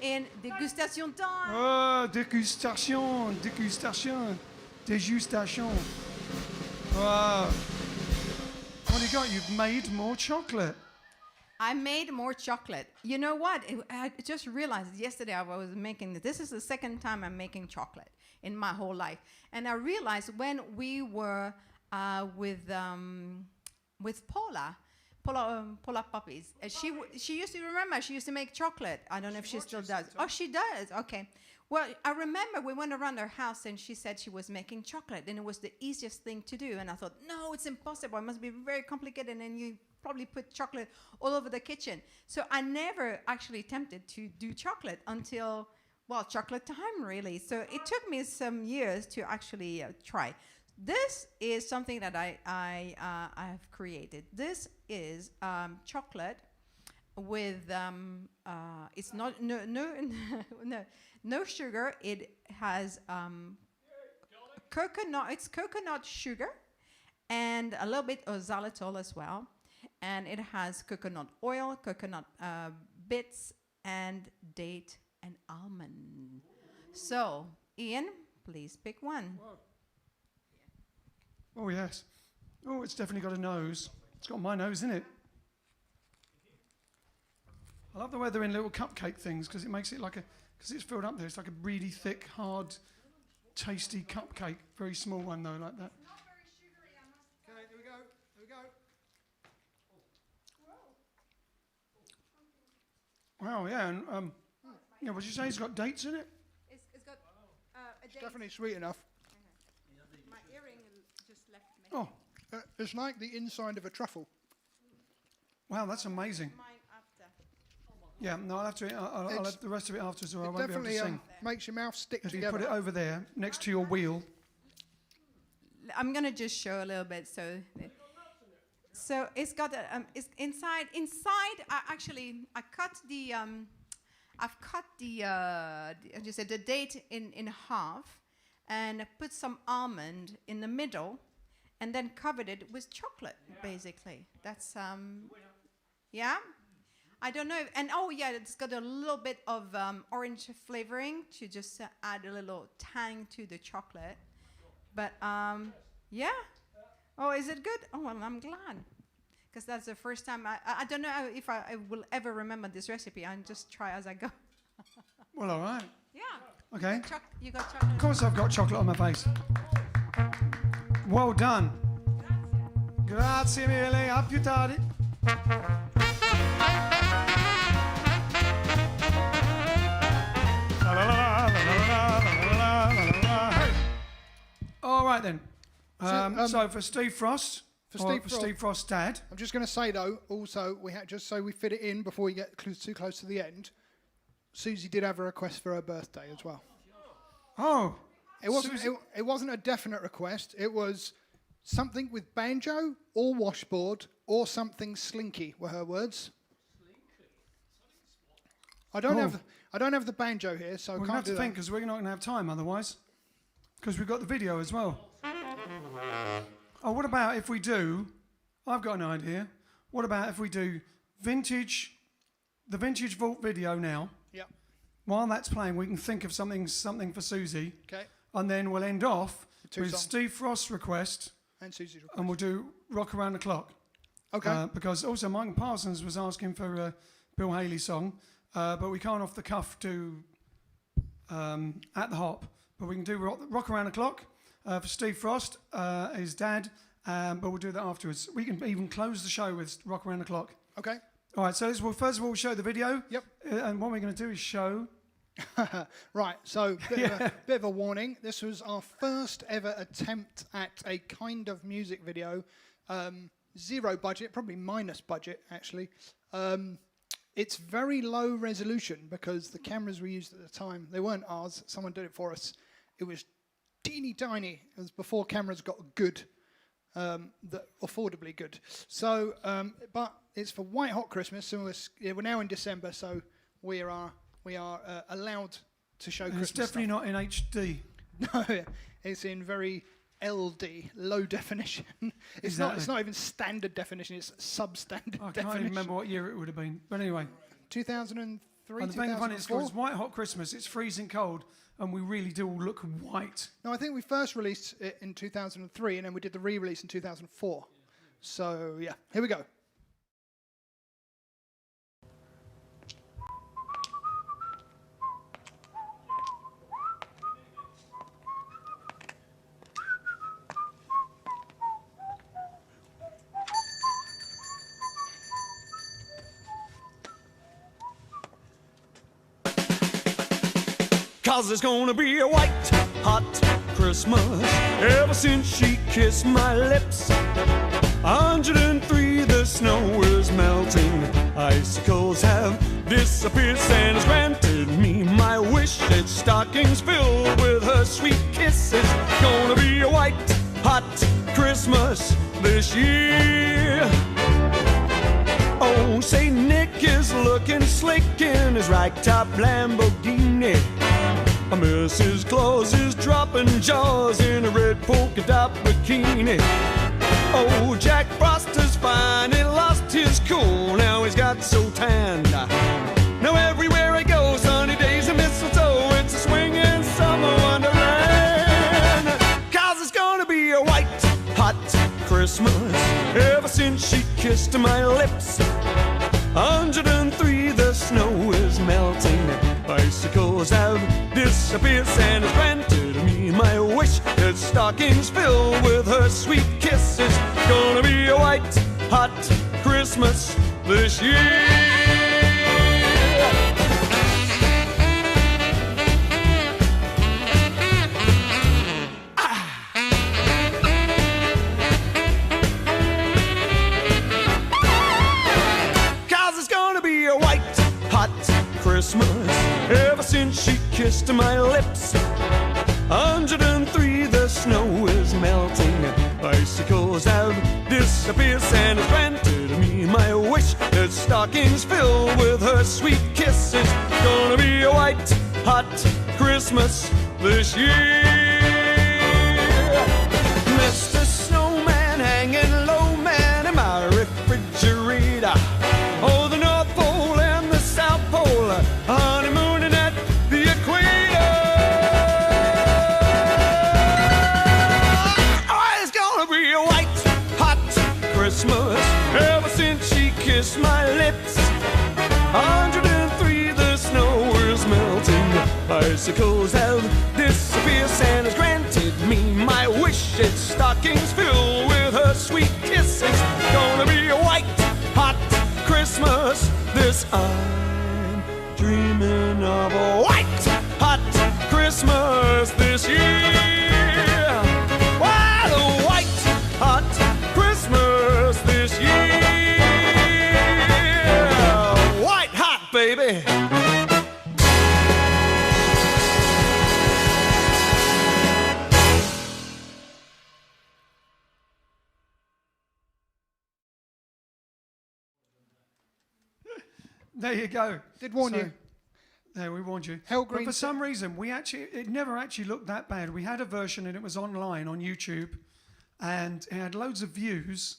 in. Dégustation time.
Oh, dégustation. Wow. What do you got? You've made more chocolate.
I made more chocolate. You know what? I just realized yesterday I was making this. This is the second time I'm making chocolate in my whole life. And I realized when we were with Paula Puppies, she used to remember, she used to make chocolate. I don't know if she still does. Oh, she does? Okay. Well, I remember we went around her house and she said she was making chocolate and it was the easiest thing to do. And I thought, no, it's impossible. It must be very complicated and you probably put chocolate all over the kitchen. So I never actually attempted to do chocolate until, chocolate time really. So it took me some years to actually try. This is something that I have created. This is chocolate with it's not no sugar. It has coconut. It's coconut sugar and a little bit of xylitol as well. And it has coconut oil, coconut bits, and date and almond. So, Ian, please pick one.
Oh, yes. Oh, it's definitely got a nose. It's got my nose in it. I love the way they're in little cupcake things because it makes it like a, because it's filled up there, it's like a really thick, hard, tasty cupcake. Very small one though, like that.
Okay, here we go. Here we go.
Wow, yeah, and yeah, what did you say? It's got dates in it?
It's got a
It's definitely sweet enough.
My earring just left me.
Oh,
It's like the inside of a truffle.
wow, that's amazing.
Mine after.
Yeah, no, I'll have to. I'll have the rest of it after, so I
It
won't be able to
definitely
sing.
makes your mouth stick
If you
together.
put it over there next to your wheel.
I'm gonna just show a little bit. So it's got it's inside. I cut the I've cut the as you said, the date in half, and I put some almond in the middle, and then covered it with chocolate. Basically, that's yeah. I don't know. And oh yeah, it's got a little bit of orange flavoring to just add a little tang to the chocolate. But yeah. Oh, is it good? Oh, well, I'm glad. Because that's the first time. I don't know if I will ever remember this recipe. I'll just try as I go.
Well, all right.
Yeah.
Okay.
You got chocolate?
Of course, I've got chocolate on my face. Well done. Grazie mille. A più tardi. All right then. So for Steve Frost, for Steve Frost's dad.
I'm just going to say though, also we had just so we fit it in before we get too close to the end. Susie did have a request for her birthday as well.
Oh,
It wasn't a definite request. It was something with banjo or washboard or something slinky were her words. I don't have the banjo here, so I
we're
can't
gonna have
do
to
that.
think because we're not going to have time otherwise. Because we've got the video as well. Oh, what about if we do? I've got an idea. What about if we do the vintage vault video now?
Yep.
While that's playing, we can think of something for Susie.
Okay.
And then we'll end off
Two
with
songs.
Steve Frost's request,
And Susie's request.
and we'll do Rock Around the Clock.
Okay.
Because also Mike Parsons was asking for a Bill Haley song, but we can't off the cuff do At the Hop. But we can do Rock Around the Clock for Steve Frost, his dad, but we'll do that afterwards. We can even close the show with Rock Around the Clock.
Okay.
All right, so first of all, we'll show the video.
Yep.
And what we're going to do is show...
Right, so bit of a warning. This was our first ever attempt at a kind of music video. Zero budget, probably minus budget, actually. It's very low resolution because the cameras we used at the time, they weren't ours. Someone did it for us. It was teeny tiny. It was before cameras got good, affordably good. So, but it's for White Hot Christmas. So we're now in December, so we are allowed to show
And
Christmas
it's definitely not in HD.
stuff. No, it's in very LD, low definition. It's not even standard definition. It's substandard
I can't
definition.
even remember what year it would have been. But anyway.
2003,
And the thing funny is,
2004.
it's White Hot Christmas. It's freezing cold, and we really do all look white.
No, I think we first released it in 2003, and then we did the re-release in 2004. So yeah, here we go.
Cause it's gonna be a white, hot Christmas ever since she kissed my lips. 103, the snow is melting. Icicles have disappeared. Santa's granted me my wish. It's stockings filled with her sweet kisses. Gonna be a white, hot Christmas this year. Oh, say Nick is looking slick in his ragtop Lamborghini. Mrs. Claus is dropping jaws in a red polka dot bikini. Oh, Jack Frost has finally lost his cool. Now he's got so tanned. Now everywhere he goes, sunny days and mistletoe, it's a swinging kissed my lips. 103, the snow is melting. Bicycles have disappeared. Santa's granted me my wish that stockings filled with her sweet kisses. Gonna be a white, hot Christmas this year. Christmas, ever since she kissed my lips. 103, the snow is melting. Bicycles have disappeared. Santa's granted me my wish that stockings filled with her sweet kisses. Gonna be a white, hot Christmas this year. Mr. Snowman hanging low, man, in my refrigerator. Oh, the North Pole and the South Pole, honeymooning at the equator. Oh, it's gonna be a white, hot Christmas ever since she kissed my lips. 103, the snow is melting. Bicycles have disappeared. Santa's granted me my wish. It's stockings filled with her sweet kisses. Gonna be a white, hot Christmas. This I'm dreaming of a white, hot Christmas this year. Why the white, hot Christmas this year? White hot, baby.
There you go.
Did warn you.
There, we warned you.
Hell
But
Green
for some reason, it never actually looked that bad. We had a version and it was online on YouTube, and it had loads of views,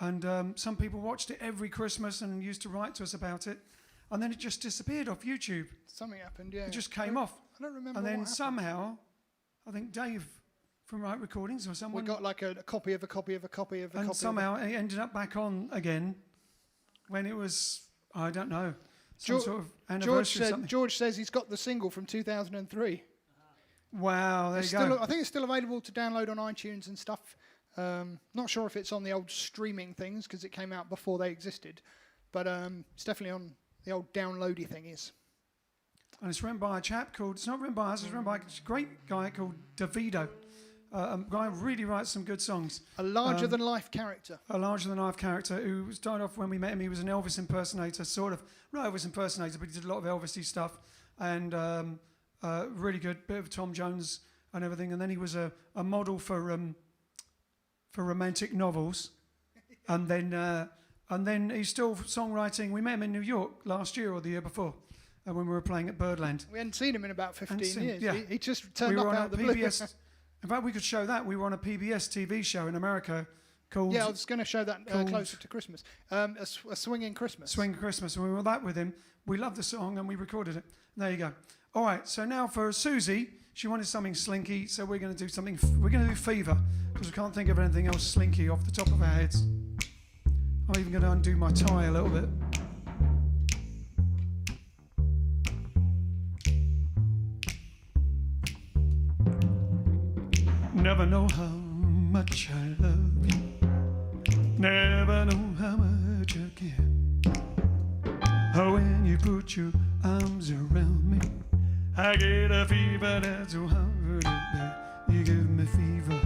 and some people watched it every Christmas and used to write to us about it, and then it just disappeared off YouTube.
Something happened, yeah.
It just came off.
I don't remember
And then
what happened.
somehow, I think Dave from Right Recordings or someone,
We got like a copy of a copy of a copy of a
and
copy.
somehow it ended up back on again when it was, I don't know, some sort of anniversary or something.
George says he's got the single from 2003.
Wow, there you go.
I think it's still available to download on iTunes and stuff. Not sure if it's on the old streaming things because it came out before they existed, but it's definitely on the old downloady thingies.
And it's written by a chap called, it's not written by us, it's written by a great guy called Davido. A guy who really writes some good songs.
A larger-than-life character.
A larger-than-life character who started off when we met him, he was an Elvis impersonator, sort of. Not Elvis impersonator, but he did a lot of Elvis-y stuff. And really good, bit of Tom Jones and everything. And then he was a model for romantic novels. And then he's still songwriting. We met him in New York last year or the year before. When we were playing at Birdland.
We hadn't seen him in about 15 years.
Yeah.
He just turned up out of the blue.
In fact, we could show that. We were on a PBS TV show in America called...
Yeah, I was going to show that closer to Christmas. A Swinging Christmas.
Swinging Christmas. And we were on that with him. We loved the song and we recorded it. There you go. All right, so now for Susie, she wanted something slinky, so we're going to do something... We're going to do Fever, because we can't think of anything else slinky off the top of our heads. I'm even going to undo my tie a little bit. Never know how much I love you. Never know how much I care. Oh, when you put your arms around me, I get a fever that's so hard to bear. You give me fever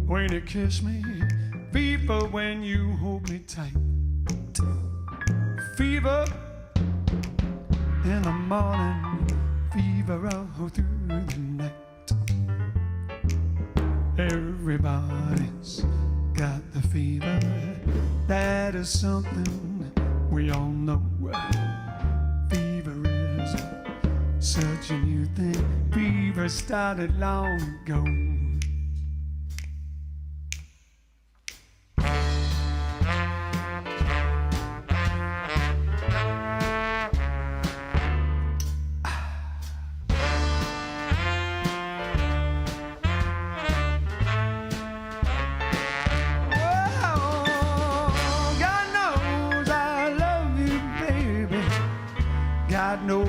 when you kiss me, fever when you hold me tight, fever in the morning, fever all through the night. Everybody's got the fever. That is something we all know. Fever is such a new thing. Fever started long ago.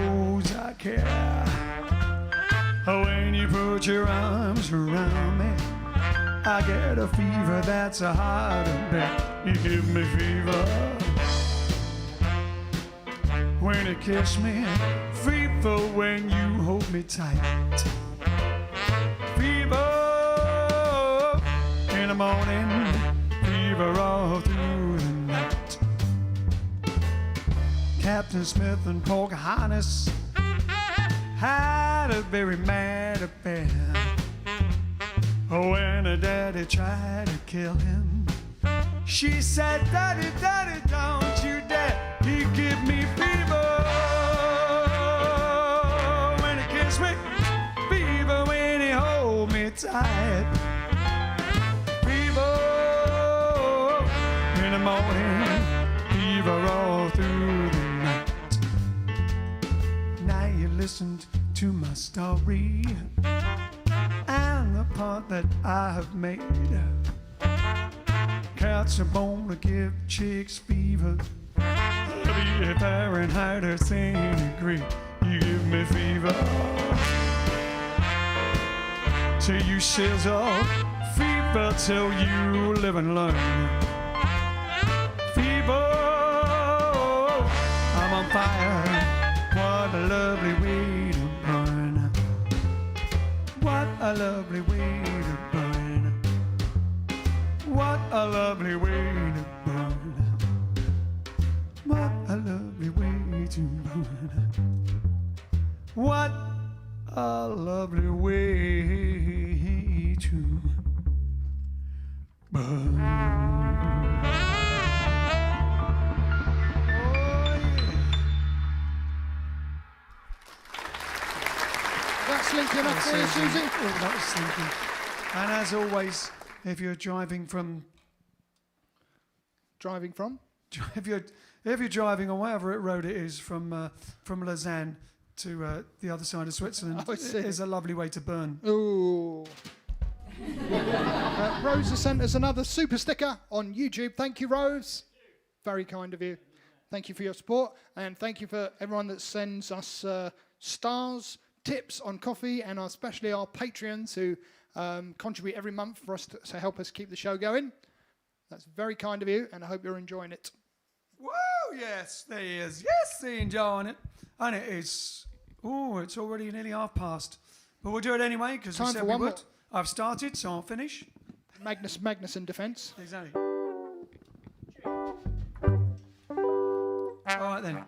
knows I care. When you put your arms around me, I get a fever that's a hard to bear. You give me fever when you kiss me, fever when you hold me tight, fever in the morning, fever all through the night. Captain Smith and Pocahontas had a very mad affair. When her daddy tried to kill him, she said, "Daddy, Daddy, don't you dare." He give me fever when he kiss me, fever when he hold me tight, fever in the morning, fever all through the night. Now you listened to my story and the part that I have made. Cats are born to give chicks fever. Be Fahrenheit or centigrade, you give me fever. Till you sizzle, fever till you live and learn. Fever, I'm on fire. What a lovely way to burn. What a lovely way to burn. What a lovely way to burn. What a lovely way to burn. What a lovely way to burn.
That's slinky enough for you, Susie?
Oh, that was slinky. And as always, if you're driving from...
Driving from?
If you're driving on whatever road it is from Lausanne to the other side of Switzerland,
Oh, I see.
it is a lovely way to burn.
Ooh. Rose has sent us another super sticker on YouTube. Thank you, Rose. Very kind of you. Thank you for your support, and thank you for everyone that sends us stars, tips on coffee, and especially our Patreons who contribute every month for us to help us keep the show going. That's very kind of you, and I hope you're enjoying it.
Whoa, yes, there he is. Yes, he's enjoying it. And it is, it's already nearly half past. But we'll do it anyway, because we
Time
said
for
we
one
would.
more.
I've started, so I'll finish.
Magnus in defence.
Exactly. All right, then.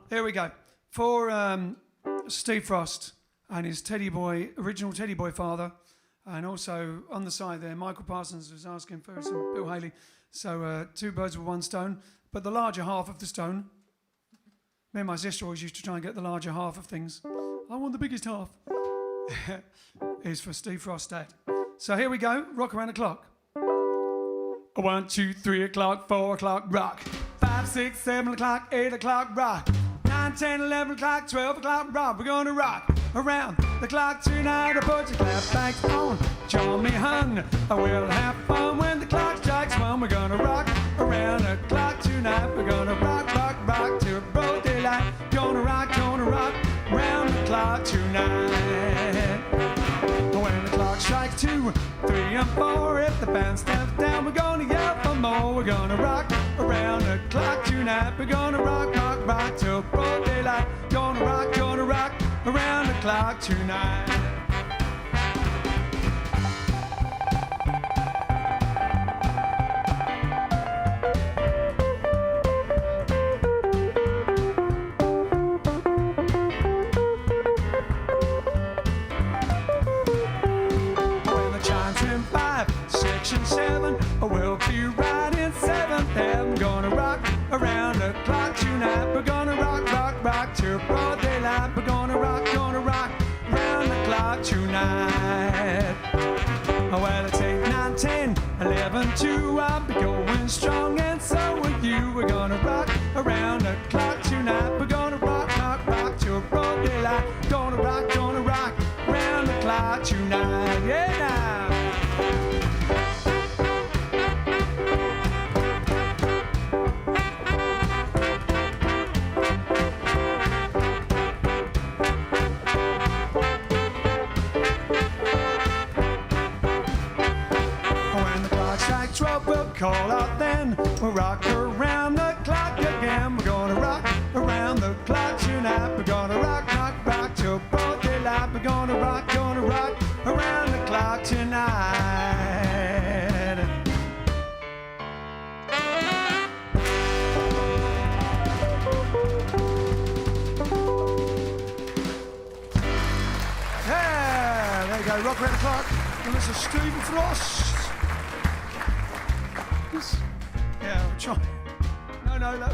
Here we go. For Steve Frost and his original Teddy Boy father, and also on the side there, Michael Parsons was asking for some Bill Haley. So two birds with one stone, but the larger half of the stone. Me and my sister always used to try and get the larger half of things. I want the biggest half. Is for Steve Frost's dad. So here we go. Rock around the clock. 1, 2, 3 o'clock, 4 o'clock, rock. 5, 6, 7 o'clock, 8 o'clock, rock. 9, 10, 11 o'clock, 12 o'clock, rock. We're gonna rock around the clock tonight. Put your clapbacks on, join me hung. We'll have fun when the clock strikes 1. We're gonna rock around the clock tonight. We're gonna rock, rock, rock till broad daylight. Gonna rock around the clock tonight. When the clock strikes 2, 3, and 4, if the band steps down, we're gonna yell for more. We're gonna rock around the clock tonight. We're gonna rock, rock, rock till broad daylight. Gonna rock around the clock tonight. Section 7, we'll be right in 7th heaven. Gonna rock around the clock tonight. We're gonna rock, rock, rock till broad daylight. We're gonna rock around the clock tonight. Well, it's 8, 9, 10, 11, 2. I'll be going strong, and so will you. We're gonna rock around the clock tonight. We're gonna rock, rock, rock till broad daylight. Gonna rock around the clock tonight. Yeah, now. We'll rock around the clock again. We're gonna rock around the clock tonight. We're gonna rock, rock, rock till broad daylight. We're gonna rock around the clock tonight. Yeah, there you go. Rock around the clock. And this is Stephen Frost. Yeah, we're trying. No.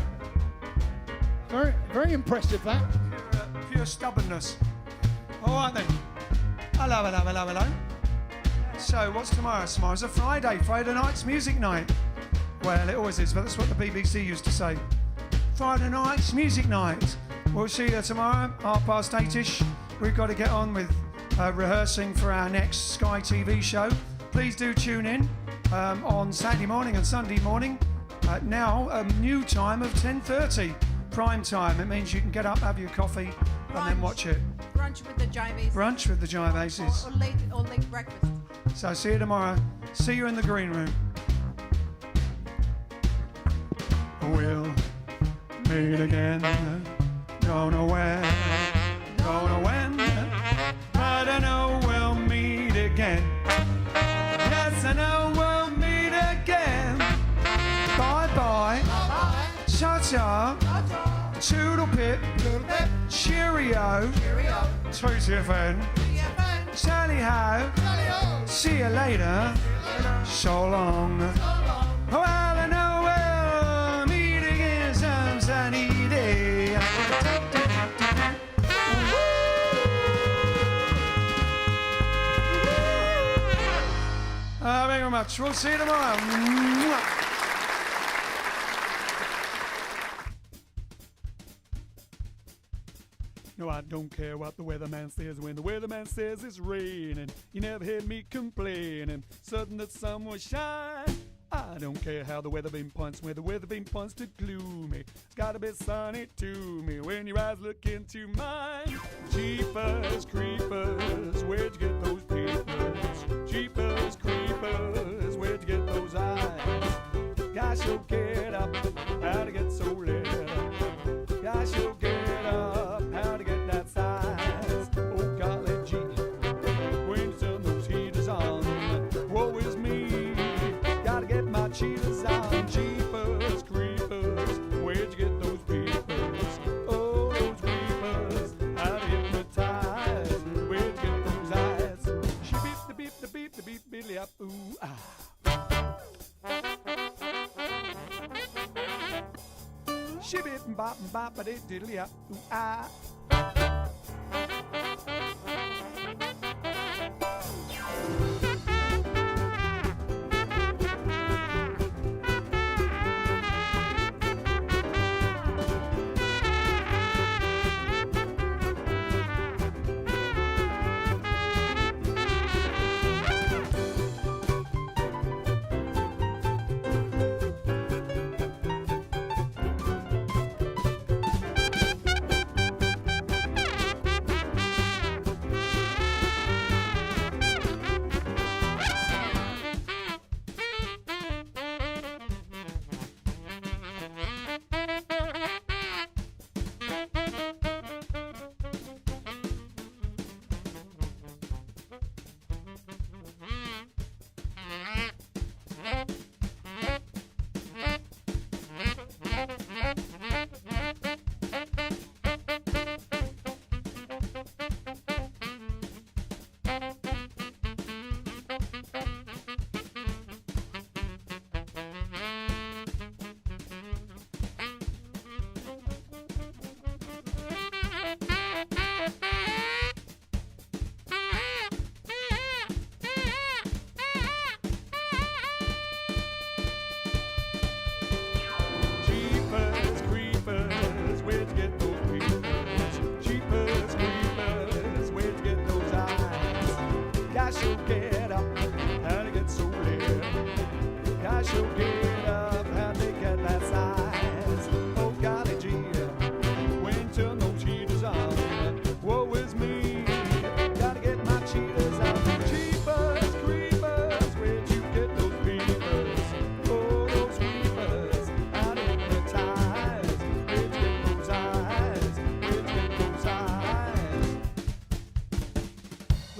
Very, very impressive, that.
Pure stubbornness. All right then. Hello. So, what's tomorrow? Tomorrow's a Friday. Friday night's music night. Well, it always is, but that's what the BBC used to say. Friday night's music night. We'll see you tomorrow, 8:30ish. We've got to get on with rehearsing for our next Sky TV show. Please do tune in on Saturday morning and Sunday morning. Now, a new time of 10:30, prime time. It means you can get up, have your coffee, and then watch it.
Brunch with the Jive Aces.
Brunch with the Jive Aces.
Or late breakfast.
So see you tomorrow. See you in the green room. We'll meet again. Don't know where, don't know when, but I know we'll meet again. Yes, I know we'll meet again. Bye-bye. Ta-ta. Toodle pip. Cheerio. Tootsie fan. Sally ho. See you later. So long. Well, I know we'll meet again some sunny day. Thank you very much. We'll see you tomorrow. Mwah. No, I don't care what the weatherman says. When the weatherman says it's raining, you never hear me complaining. Certain that sun will shine. I don't care how the weather been points. Where the weather been points to gloomy, it's gotta be sunny to me. When your eyes look into mine, Jeepers creepers, where'd you get those peepers? Jeepers creepers, where'd you get those eyes? Gosh, you'll get up, how to get so lit up. Gosh, you'll get up, how to get that size. Oh golly gee, when you turn those heaters on, woe is me. Gotta get my cheetahs on. Jeepers creepers, where'd you get those peepers? Oh, those peepers, how to hypnotize. Where'd you get those eyes? She beep the beep billy up, ooh ah. She beep and bop a diddly up, ooh ah.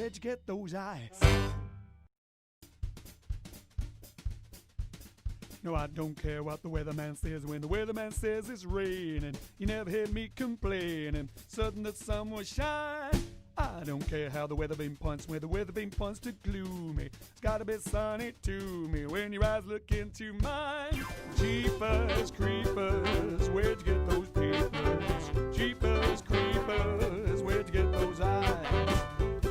where'd you get those eyes? No, I don't care what the weatherman says. When the weatherman says it's raining, you never hear me complaining. Sudden the sun will shine. I don't care how the weather been punched. Where the weather been punched to gloomy, it's gotta be sunny to me. When your eyes look into mine, Jeepers creepers, where'd you get those papers? Jeepers creepers, where'd you get those eyes?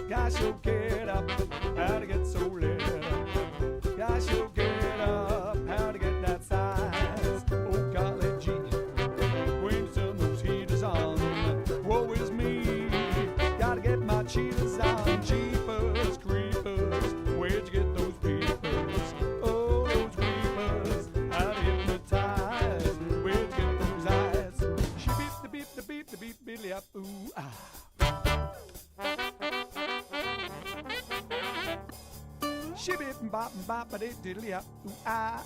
Gosh, you'll get up, how to get so lit up. Gosh, you'll get up, how to get that size. Oh golly gee, when you turn those heaters on, woe is me. Gotta get my cheetahs on. Jeepers creepers, where'd you get those peepers? Oh, those peepers, how to hypnotize. Where'd you get those eyes? She beep the beep the beep the beep billy up, ooh ah. She beep and bop and bop a diddly up, ooh ah.